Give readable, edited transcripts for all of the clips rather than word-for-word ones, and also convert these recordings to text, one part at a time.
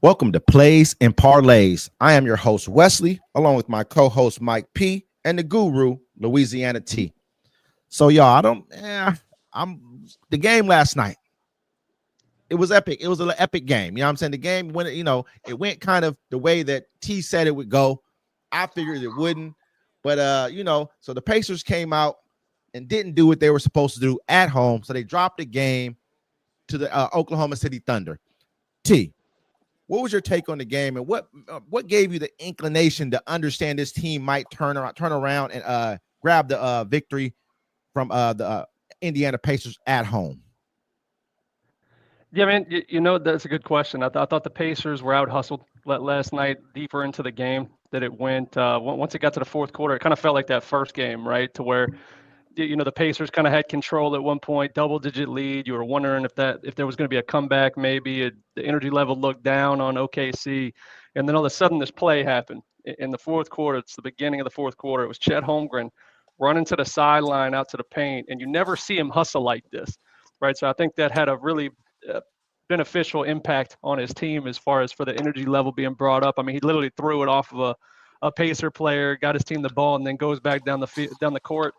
Welcome to Plays and Parlays. I am your host, Wesley, along with my co-host, Mike P, and the guru, Louisiana T. So, y'all, I'm the game last night. It was epic. It was an epic game. You know what I'm saying? The game went, it went kind of the way that T said it would go. I figured it wouldn't. But, so the Pacers came out and didn't do what they were supposed to do at home. So they dropped the game to the Oklahoma City Thunder. T, what was your take on the game, and what gave you the inclination to understand this team might turn around and grab the victory from the Indiana Pacers at home? Yeah, man, that's a good question. I thought the Pacers were out hustled last night, deeper into the game that it went. Once it got to the fourth quarter, it kind of felt like that first game, right? To where the Pacers kind of had control at one point, double-digit lead. You were wondering if there was going to be a comeback, maybe. The energy level looked down on OKC, and then all of a sudden this play happened in the fourth quarter. It's the beginning of the fourth quarter. It was Chet Holmgren running to the sideline out to the paint, and you never see him hustle like this, right? So I think that had a really beneficial impact on his team as far as for the energy level being brought up. I mean, he literally threw it off of a Pacer player, got his team the ball, and then goes back down the court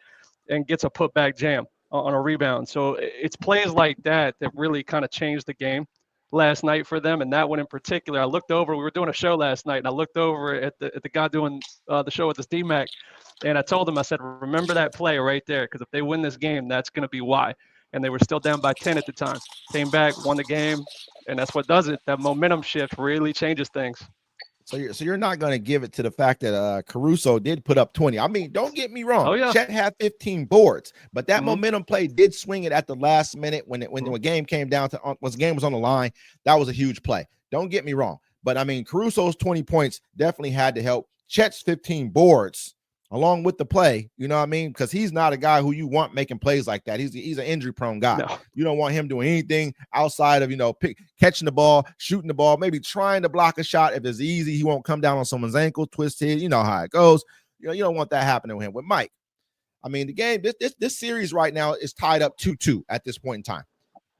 and gets a putback jam on a rebound. So it's plays like that that really kind of changed the game last night for them. And that one in particular, I looked over. We were doing a show last night, and I looked over at the guy doing the show with this D-Mac, and I told him, I said, remember that play right there, because if they win this game, that's going to be why. And they were still down by 10 at the time. Came back, won the game, and that's what does it. That momentum shift really changes things. So you're not going to give it to the fact that Caruso did put up 20. I mean, don't get me wrong. Oh, yeah. Chet had 15 boards, but that momentum play did swing it at the last minute when the game came down to when the game was on the line. That was a huge play. Don't get me wrong. But, I mean, Caruso's 20 points definitely had to help. Chet's 15 boards along with the play, you know what I mean? Because he's not a guy who you want making plays like that. He's an injury-prone guy. No. You don't want him doing anything outside of, catching the ball, shooting the ball, maybe trying to block a shot. If it's easy, he won't come down on someone's ankle, twist his, you know how it goes. You don't want that happening with him. With Mike, I mean, the game, this series right now is tied up 2-2 at this point in time.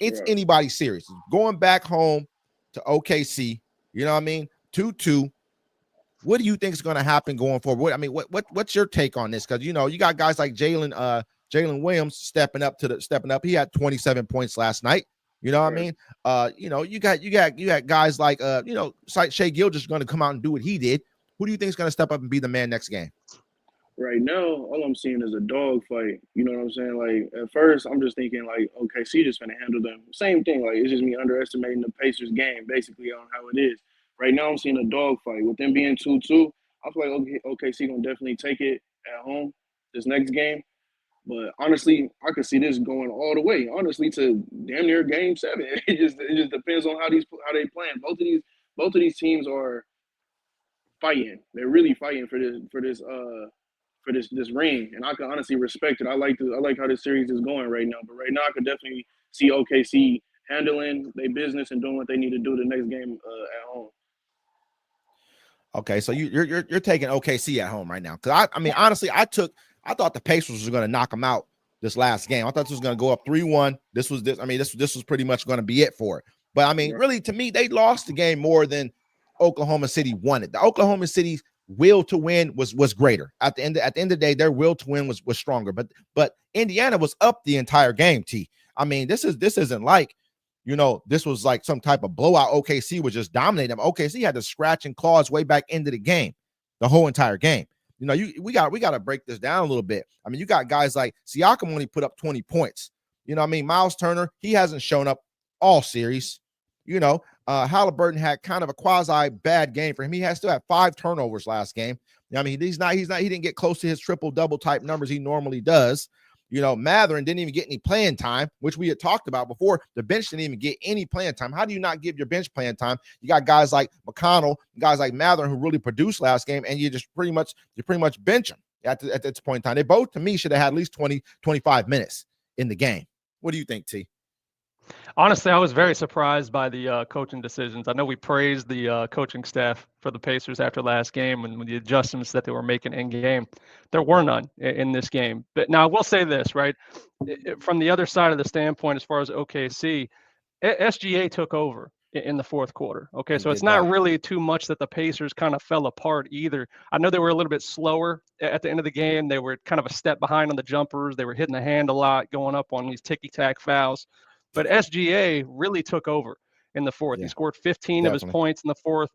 It's anybody's series. Going back home to OKC, you know what I mean? 2-2. What do you think is going to happen going forward? I mean, what's your take on this? Because you got guys like Jalen Williams stepping up. He had 27 points last night. You know what I mean? You got guys like Shai Gilgeous going to come out and do what he did. Who do you think is going to step up and be the man next game? Right now, all I'm seeing is a dog fight. You know what I'm saying? Like at first, I'm just thinking like, okay, so just gonna handle them. Same thing. Like it's just me underestimating the Pacers game, basically on how it is. Right now, I'm seeing a dogfight. With them being 2-2, I feel like OKC gonna definitely take it at home this next game. But honestly, I could see this going all the way. Honestly, to damn near Game 7. It just depends on how they playing. Both of these teams are fighting. They're really fighting for this ring, and I can honestly respect it. I like how this series is going right now. But right now, I could definitely see OKC handling their business and doing what they need to do the next game at home. Okay, so you're taking OKC at home right now, because I mean honestly, I thought the Pacers were going to knock them out this last game. I thought this was going to go up 3-1. This was pretty much going to be it for it. But I mean, really, to me, they lost the game more than Oklahoma City won it. The Oklahoma City's will to win was greater. At the end of the day, their will to win was stronger. But Indiana was up the entire game. I mean, this isn't like, this was like some type of blowout. OKC was just dominating them. OKC had to scratch and claws way back into the game, the whole entire game. We got to break this down a little bit. I mean, you got guys like Siakam only put up 20 points. You know what I mean? Miles Turner, he hasn't shown up all series. Halliburton had kind of a quasi bad game for him. He still had 5 turnovers last game. I mean, he didn't get close to his triple double type numbers he normally does. Matherin didn't even get any playing time, which we had talked about before. The bench didn't even get any playing time. How do you not give your bench playing time? You got guys like McConnell, guys like Matherin who really produced last game, and you pretty much bench them at this point in time. They both, to me, should have had at least 20, 25 minutes in the game. What do you think, T? Honestly, I was very surprised by the coaching decisions. I know we praised the coaching staff for the Pacers after last game and the adjustments that they were making in game. There were none in this game. But now I will say this, right? From the other side of the standpoint, as far as OKC, SGA took over in the fourth quarter. Okay, And so it's did not that. really too much that the Pacers kind of fell apart either. I know they were a little bit slower at the end of the game. They were kind of a step behind on the jumpers. They were hitting the hand a lot, going up on these ticky-tack fouls. But SGA really took over in the fourth. He Yeah, scored 15 of his definitely. points in the fourth.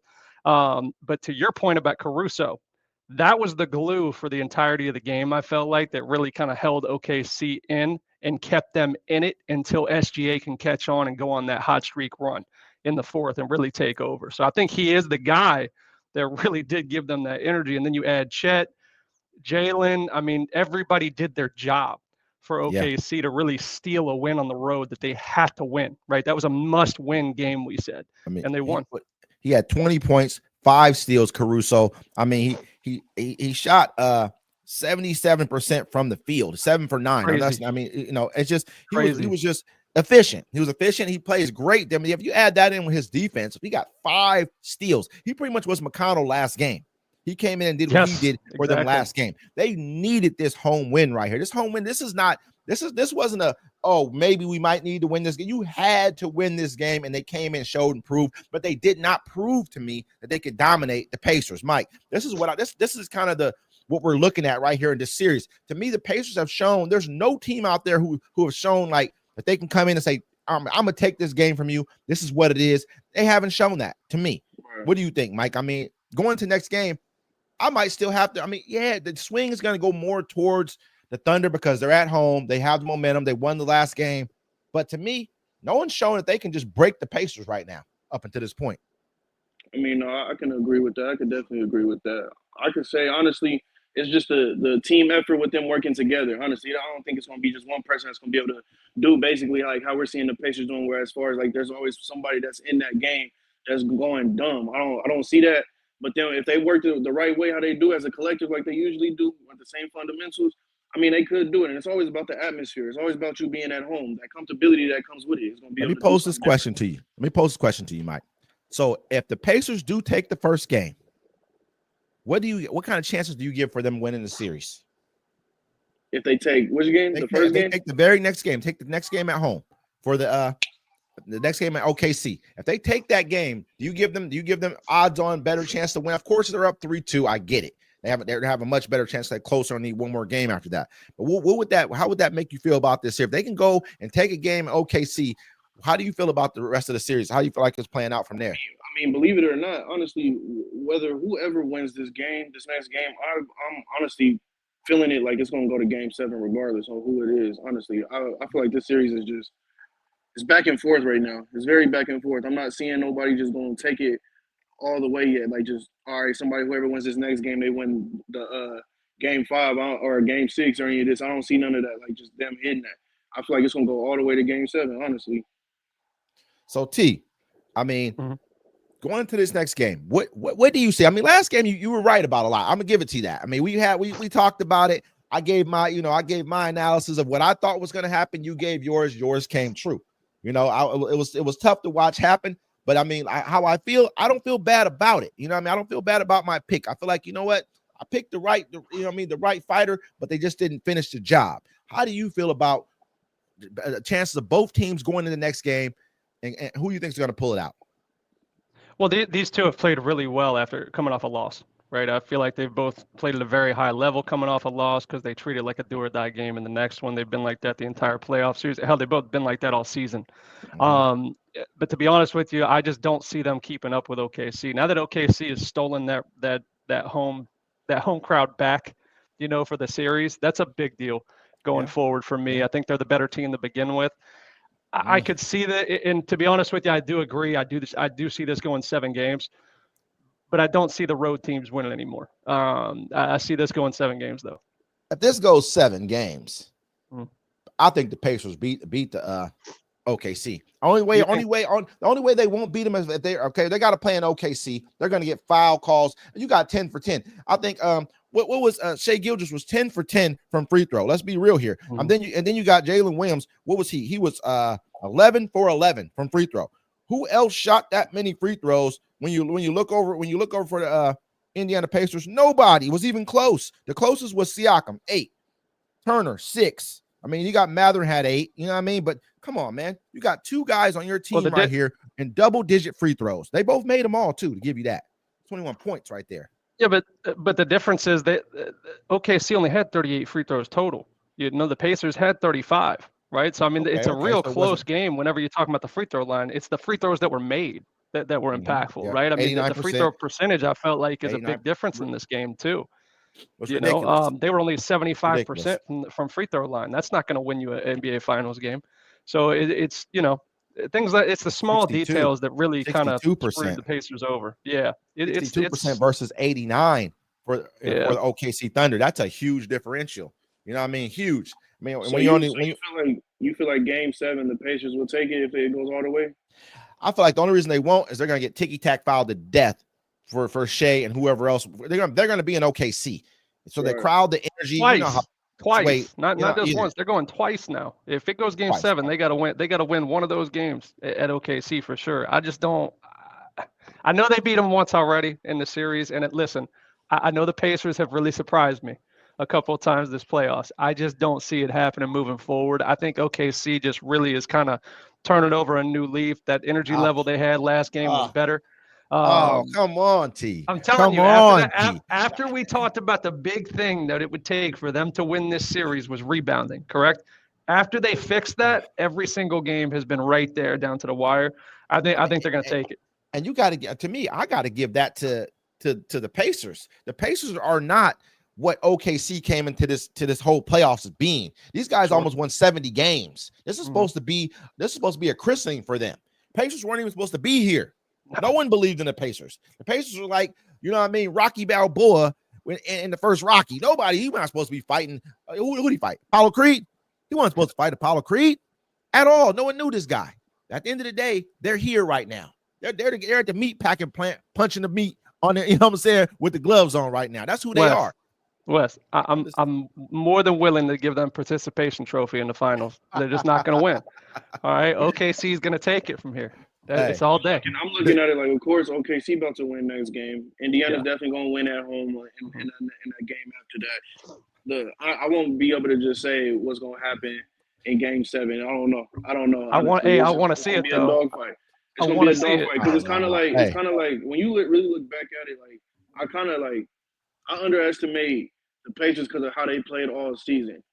But to your point about Caruso, that was the glue for the entirety of the game, I felt like, that really kind of held OKC in and kept them in it until SGA can catch on and go on that hot streak run in the fourth and really take over. So I think he is the guy that really did give them that energy. And then you add Chet, Jalen. I mean, everybody did their job for Yeah. OKC to really steal a win on the road that they had to win, right? That was a must-win game, we said, I mean, and they won. He had 20 points, 5 steals, Caruso. I mean, he shot 77% from the field, 7 for 9. Now that's, I mean, you know, it's just he was just efficient. He was efficient. He plays great. I mean, if you add that in with his defense, he got 5 steals. He pretty much was McConnell last game. He came in and did what he did for them last game. They needed this home win right here. This home win. This wasn't a, oh, maybe we might need to win this game. You had to win this game, and they came in, showed, and proved, but they did not prove to me that they could dominate the Pacers. Mike, this is what this is kind of what we're looking at right here in this series. To me, the Pacers have shown there's no team out there who have shown like that they can come in and say, I'm gonna take this game from you. This is what it is. They haven't shown that to me. What do you think, Mike? I mean, going to next game, I might still have to. I mean, yeah, the swing is going to go more towards the Thunder because they're at home. They have the momentum. They won the last game. But to me, no one's showing that they can just break the Pacers right now up until this point. I mean, I can agree with that. I could definitely agree with that. I could say, honestly, it's just the team effort with them working together. Honestly, I don't think it's going to be just one person that's going to be able to do basically like how we're seeing the Pacers doing, where as far as like there's always somebody that's in that game that's going dumb. I don't see that. But then if they work the right way, how they do as a collective, like they usually do with the same fundamentals, I mean, they could do it. And it's always about the atmosphere. It's always about you being at home, that comfortability that comes with it. It's going to be. Let me pose this question to you. Let me pose this question to you, Mike. So if the Pacers do take the first game, what kind of chances do you give for them winning the series? If they take which game? The first game? They take the very next game. Take the next game at home for the next game at OKC. If they take that game, do you give them odds on better chance to win? Of course, they're up 3-2. I get it. They have a much better chance to get closer and need one more game after that. But how would that make you feel about this here? If they can go and take a game at OKC, how do you feel about the rest of the series? How do you feel like it's playing out from there? I mean, believe it or not, honestly, whoever wins this next game, I'm honestly feeling it like it's going to go to Game 7 regardless of who it is. Honestly, I feel like this series is just it's back and forth right now. It's very back and forth. I'm not seeing nobody just going to take it all the way yet. Like just all right, whoever wins this next game, they win the Game 5 or Game 6 or any of this. I don't see none of that. Like just them hitting that. I feel like it's going to go all the way to Game 7. Honestly. So T, I mean. Mm-hmm. Going into this next game, what do you see? I mean, last game you were right about a lot. I'm gonna give it to you that. I mean, we talked about it. I gave my analysis of what I thought was gonna happen. You gave yours. Yours came true. You know, it was tough to watch happen, but I mean, how I feel, I don't feel bad about it. You know what I mean? I don't feel bad about my pick. I feel like, you know what? I picked the right fighter, but they just didn't finish the job. How do you feel about the chances of both teams going to the next game, and who you think is gonna pull it out? Well, these two have played really well after coming off a loss, right? I feel like they've both played at a very high level coming off a loss because they treat it like a do-or-die game in the next one. They've been like that the entire playoff series. Hell, they've both been like that all season. Mm-hmm. But to be honest with you, I just don't see them keeping up with OKC. Now that OKC has stolen that home crowd back, you know, for the series, that's a big deal going forward for me. I think they're the better team to begin with. I could see that, and to be honest with you, I do agree. I do see this going 7 games, but I don't see the road teams winning anymore. I see this going 7 games though. If this goes 7 games, I think the Pacers beat the OKC. The only way they won't beat them is if they got to play in OKC. They're going to get foul calls. You got 10 for 10. I think what was Shai Gilgeous was 10 for 10 from free throw. Let's be real here. And then you got Jalen Williams. What was he? He was 11 for 11 from free throw. Who else shot that many free throws when you look over for the Indiana Pacers? Nobody was even close. The closest was Siakam, 8. Turner, 6. I mean, you got Mather had 8, you know what I mean? But come on, man. You got 2 guys on your team here and double-digit free throws. They both made them all too. To give you that, 21 points right there. Yeah, but the difference is that OKC only had 38 free throws total. You know, the Pacers had 35, right? So I mean, it's a real so close game. Whenever you're talking about the free throw line, it's the free throws that were made that were impactful, right? I mean, the free throw percentage I felt like is a big difference in this game too. You know, they were only 75% from free throw line. That's not going to win you an NBA Finals game. So it's you know, things like it's the small 62, details that really kind of 62%. screwed the Pacers over. Yeah, 62% versus 89 for the OKC Thunder. That's a huge differential. You know what I mean? Huge. I mean, so you feel like Game 7, the Pacers will take it if it goes all the way. I feel like the only reason they won't is they're going to get ticky-tack fouled to death for Shai and whoever else. They're going to be in OKC. So they crowd the energy. Twice. You know Twice. Not just once. They're going twice now. If it goes Game 7, they got to win. They got to win one of those games at OKC for sure. I just don't. I know they beat them once already in the series. And listen, I know the Pacers have really surprised me a couple of times this playoffs. I just don't see it happening moving forward. I think OKC just really is kind of turning over a new leaf. That energy level they had last game was better. Come on, T. I'm telling you, after we talked about the big thing that it would take for them to win this series was rebounding, correct? After they fixed that, every single game has been right there down to the wire. I think they're going to take it. And you got to get to me. I got to give that to the Pacers. The Pacers are not what OKC came into this whole playoffs as being. These guys almost won 70 games. This is supposed to be a christening for them. Pacers weren't even supposed to be here. No one believed in the Pacers. The Pacers were like, you know what I mean, Rocky Balboa in the first Rocky. He wasn't supposed to be fighting. Who did he fight? Apollo Creed? He wasn't supposed to fight Apollo Creed at all. No one knew this guy. At the end of the day, they're here right now. They're at the meat packing plant, punching the meat on it, you know what I'm saying, with the gloves on right now. That's who they are. Wes, I'm more than willing to give them participation trophy in the finals. They're just not going to win. All right, OKC is going to take it from here. It's all day. And I'm looking at it like, of course, OKC about to win next game. Indiana's definitely going to win at home in that game after that. I won't be able to just say what's going to happen in Game 7. I don't know. I want to see it though. It's going to be a dogfight because it's kind of like when you really look back at it, like I underestimate the Pacers because of how they played all season,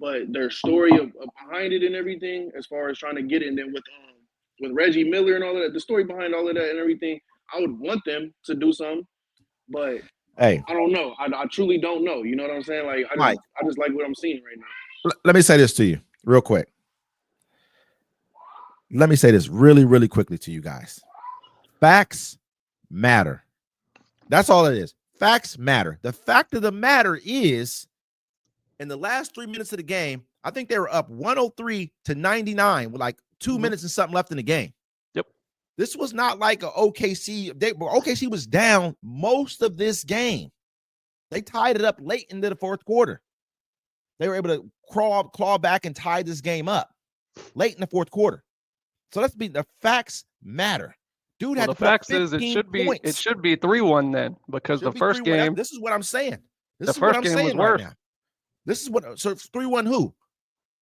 but their story of behind it and everything, as far as trying to get it, and then with Reggie Miller and all of that, the story behind all of that and everything, I would want them to do something, but I don't know. I truly don't know. You know what I'm saying? Like I just like what I'm seeing right now. Let me say this to you real quick. Let me say this really, really quickly to you guys. Facts matter. That's all it is. Facts matter. The fact of the matter is, in the last 3 minutes of the game, I think they were up 103-99 with like 2 minutes and something left in the game. Yep. This was not like a OKC. OKC was down most of this game. They tied it up late into the fourth quarter. They were able to claw back and tie this game up late in the fourth quarter. So the facts matter. Dude had the facts is it should be 3-1 then, because the first game. This is what I'm saying. The first game was worse. This is what. So it's 3-1 who?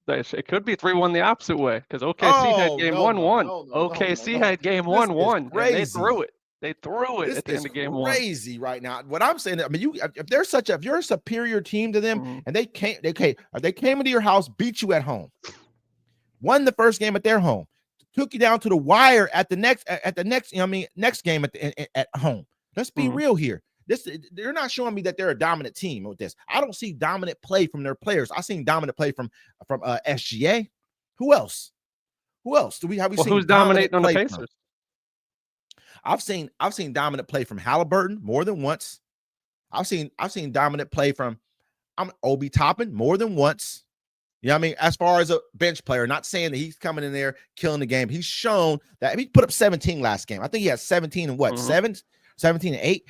It could be 3-1 the opposite way because OKC had game 1-1. OKC had game 1-1. They threw it. They threw it at the end of game 1. Crazy right now. What I'm saying, I mean, if you're a superior team to them, and they came into your house, beat you at home, won the first game at their home, took you down to the wire at the next game at home. Let's be real here. They're not showing me that they're a dominant team with this. I don't see dominant play from their players. I seen dominant play from SGA. Who else? Have we seen? Who's dominating on the Pacers? I've seen dominant play from Halliburton more than once. I've seen dominant play from Obi Toppin more than once. You know what I mean? As far as a bench player, not saying that he's coming in there killing the game. He's shown that he put up 17 last game. I think he had 17 and 17 and 8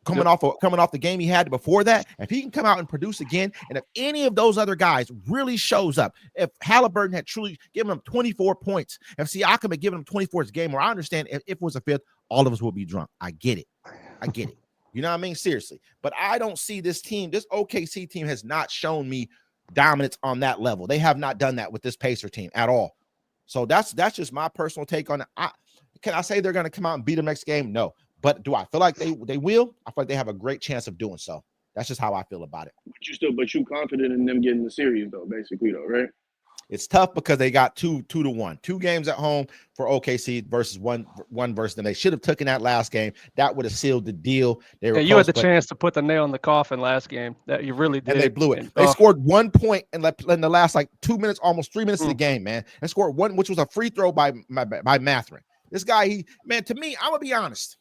coming off the game he had before that. If he can come out and produce again, and if any of those other guys really shows up, if Halliburton had truly given him 24 points, if Siakam had given him 24 game, where I understand if it was a fifth, all of us would be drunk. I get it. You know what I mean? Seriously. But I don't see this team. This OKC team has not shown me dominance on that level. They have not done that with this Pacer team at all. So that's just my personal take on it. can I say they're going to come out and beat them next game? No. But do I feel like they will? I feel like they have a great chance of doing so. That's just how I feel about it. But you confident in them getting the series though, basically though, right? It's tough because they got 2-1. 2 games at home for OKC versus one versus them. They should have taken that last game. That would have sealed the deal. They were you had the chance to put the nail in the coffin last game. That you really did. And they blew it. They scored 1 point in the last like 2 minutes, almost 3 minutes of the game, man. And scored one, which was a free throw by Mathurin. This guy, to me, I'm gonna be honest.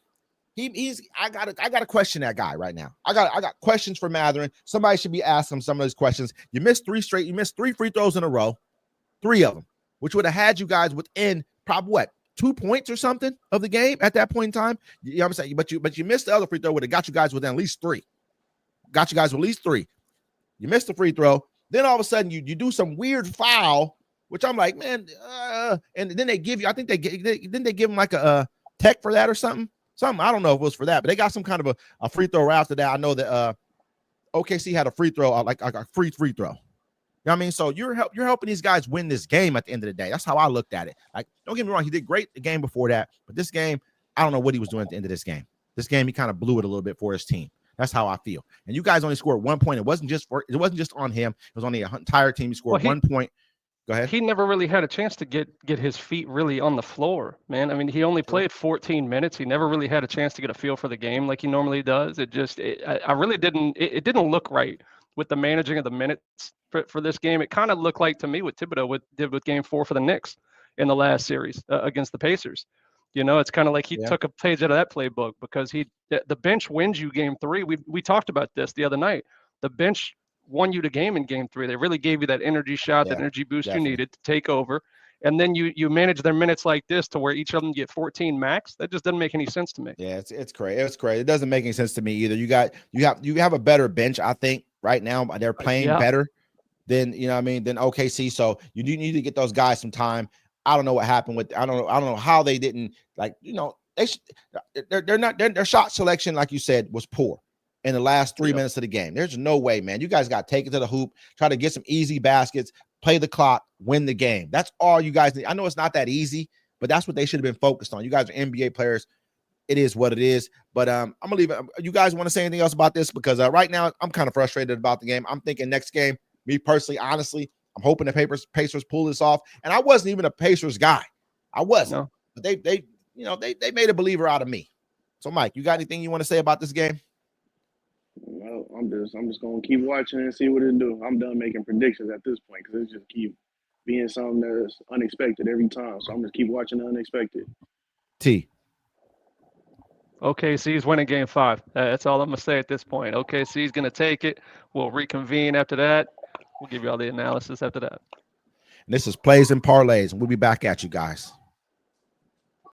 I gotta question that guy right now. I got questions for Mathurin. Somebody should be asking him some of those questions. You missed 3 free throws in a row. 3 of them, which would have had you guys within probably 2 points or something of the game at that point in time. You know what I'm saying? But you missed the other free throw, would have got you guys within at least 3. Got you guys with at least 3. You missed the free throw. Then all of a sudden you do some weird foul, which I'm like, man. And then they give you, I think they give him like a tech for that or something. I don't know if it was for that, but they got some kind of a free throw right after that. I know that OKC had a free throw, like a free throw. You know what I mean? So you're helping these guys win this game at the end of the day. That's how I looked at it. Like, don't get me wrong, he did great the game before that, but this game, I don't know what he was doing at the end of this game. This game, he kind of blew it a little bit for his team. That's how I feel. And you guys only scored 1 point. It wasn't just on him. It was on the entire team. He scored 1 point. Go ahead. He never really had a chance to get his feet really on the floor, man. I mean, he only played 14 minutes. He never really had a chance to get a feel for the game like he normally does. It didn't look right with the managing of the minutes for this game. It kind of looked like to me what Thibodeau did with game 4 for the Knicks in the last series against the Pacers. You know, it's kind of like he took a page out of that playbook because the bench wins you game 3. We talked about this the other night. The bench won you the game in game 3. They really gave you that energy shot, that energy boost you needed to take over. And then you manage their minutes like this to where each of them get 14 max. That just doesn't make any sense to me. Yeah, it's crazy. It's crazy. It doesn't make any sense to me either. You have a better bench, I think, right now. They're playing better than than OKC. So you do need to get those guys some time. I don't know what happened with. I don't know how they didn't their shot selection, like you said, was poor in the last 3 minutes of the game. There's no way, man. You guys got to take it to the hoop, try to get some easy baskets, play the clock, win the game. That's all you guys need. I know it's not that easy, but that's what they should have been focused on. You guys are NBA players. It is what it is. But I'm going to leave it. You guys want to say anything else about this? Because right now I'm kind of frustrated about the game. I'm thinking next game, me personally, honestly, I'm hoping the Pacers pull this off. And I wasn't even a Pacers guy. I wasn't. No. But they made a believer out of me. So, Mike, you got anything you want to say about this game? No, I'm just gonna keep watching and see what it do. I'm done making predictions at this point because it just keep being something that's unexpected every time. So I'm just keep watching the unexpected. T. OKC's winning game 5. That's all I'm gonna say at this point. OKC's gonna take it. We'll reconvene after that. We'll give you all the analysis after that. And this is Plays and Parlays, and we'll be back at you guys.